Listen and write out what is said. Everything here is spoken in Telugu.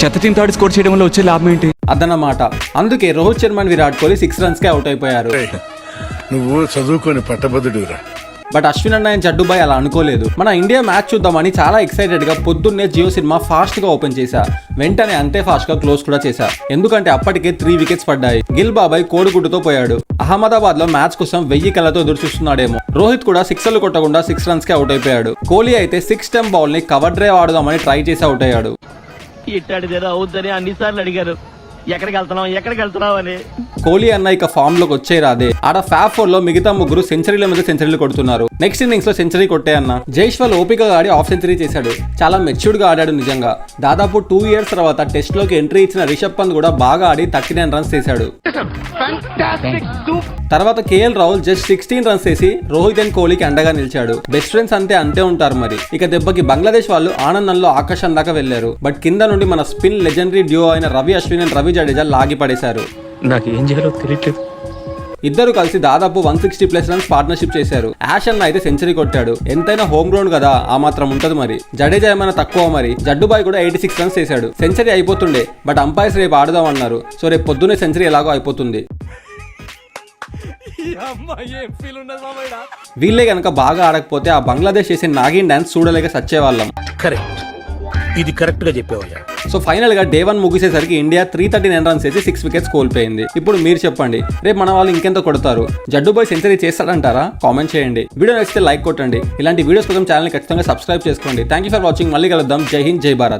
చెత్త టీం థర్డ్ స్కోర్ చేయడం వల్ల వచ్చే లాభం ఏంటి? అదన్నమాట. అందుకే రోహిత్ శర్మ విరాట్ కోహ్లీ 6 runs కే అవుట్ అయిపోయారు. నువ్వు చదువుకొని పట్టభద్రుడురా. బట్ అశ్విన్ అన్న అండ్ జడ్డుబాయ్ అలా అనుకోలేదు. మన ఇండియా మ్యాచ్ చూద్దామని చాలా ఎక్సైటెడ్ గా పొద్దున్నే జియో సినిమా ఫాస్ట్ గా ఓపెన్ చేశా. వెంటనే అంతే ఫాస్ట్ గా క్లోజ్ కూడా చేశా. ఎందుకంటే అప్పటికే 3 wickets పడ్డాయి. గిల్ బాబాయ్ కోడిగుడ్డుతో పోయాడు. అహ్మదాబాద్ లో మ్యాచ్ కోసం 1000 కళ్ళతో ఎదురు చూస్తున్నాడేమో. రోహిత్ కూడా 6లు కొట్టకుండా 6 runs కే అవుట్ అయిపోయాడు. కోహ్లీ అయితే 6 stump బాల్ ని కవర్ డ్రైవ్ ఆడుదామని ట్రై చేసి అవుట్ అయ్యాడు. ఇట్టాడిదేదో అవుద్దని అన్నిసార్లు అడిగారు, ఎక్కడికి వెళ్తున్నావు అని. కోహ్లీ అన్న ఇక ఫామ్ లోకి వచ్చే రాదే. ఆడ ఫ్యాబ్ 4 లో మిగతా ముగ్గురు సెంచరీల మీద సెంచరీలు కొడుతున్నారు. నెక్స్ట్ ఇన్నింగ్స్ లో సెంచరీ కొట్టే అన్న. జైస్వాల్ ఓపికగా ఆడి హాఫ్ సెంచరీ చేశాడు. చాలా మెచ్యూర్డ్ గా ఆడాడు నిజంగా. దాదాపు 2 years తర్వాత టెస్ట్ లోకి ఎంట్రీ ఇచ్చిన రిషబ్ పంత్ కూడా బాగా ఆడి 39 runs చేశాడు. తర్వాత కేఎల్ రాహుల్ జస్ట్ 16 runs చేసి రోహిత్ అండ్ కోహ్లీకి అండగా నిలిచాడు. బెస్ట్ ఫ్రెండ్స్ అంతే ఉంటారు మరి. ఇక దెబ్బకి బంగ్లాదేశ్ వాళ్ళు ఆనందంలో ఆకాశం దాకా వెళ్లారు. బట్ కింద నుండి మన స్పిన్ లెజెండరీ డ్యూ అయిన రవి అశ్విన్ అండ్ రవి జడేజా లాగి పడేశారు. నాకు ఏం చేయాలో తెలియట్లేదు. ఇద్దరు కలిసి దాదాపు 160+ runs పార్ట్నర్షిప్ చేశారు. యాష్ అన్న అయితే సెంచరీ కొట్టాడు. ఎంతైనా హోమ్ గ్రౌండ్ కదా, ఆ మాత్రం ఉంటది మరి. జడేజా ఏమైనా తక్కువ మరి. జడ్డుబాయ్ కూడా 86 runs చేశాడు. సెంచరీ అయిపోతుండే, బట్ అంపైర్స్ రేపు ఆడుదాం అన్నారు. సో రేపు పొద్దున్నే సెంచరీ ఎలాగో అయిపోతుంది. వీళ్ళే గనక బాగా ఆడకపోతే ఆ బంగ్లాదేశ్ చేసే నాగిన్ డాన్స్ చూడలేక సచ్చేవాళ్ళం. కరెక్ట్, ఇది కరెక్ట్ గా చెప్పేవయ్యా. సో ఫైనల్ గా Day 1 ముగిసేసరికి ఇండియా 339 runs చేసి 6 wickets కోల్పోయింది. ఇప్పుడు మీరు చెప్పండి, రేపు మన వాళ్ళు ఇంకెంత కొడతారు? జడ్డుబాయ్ సెంచరీ చేస్తాడంటారా? కామెంట్ చేయండి. వీడియో నచ్చితే లైక్ కొట్టండి. ఇలాంటి వీడియోస్ కోసం ఛానల్ ఖచ్చితంగా సబ్స్క్రైబ్ చేసుకోండి. Thank you for watching. మళ్ళీ కలుద్దాం. జై హింద్, జై భారత్.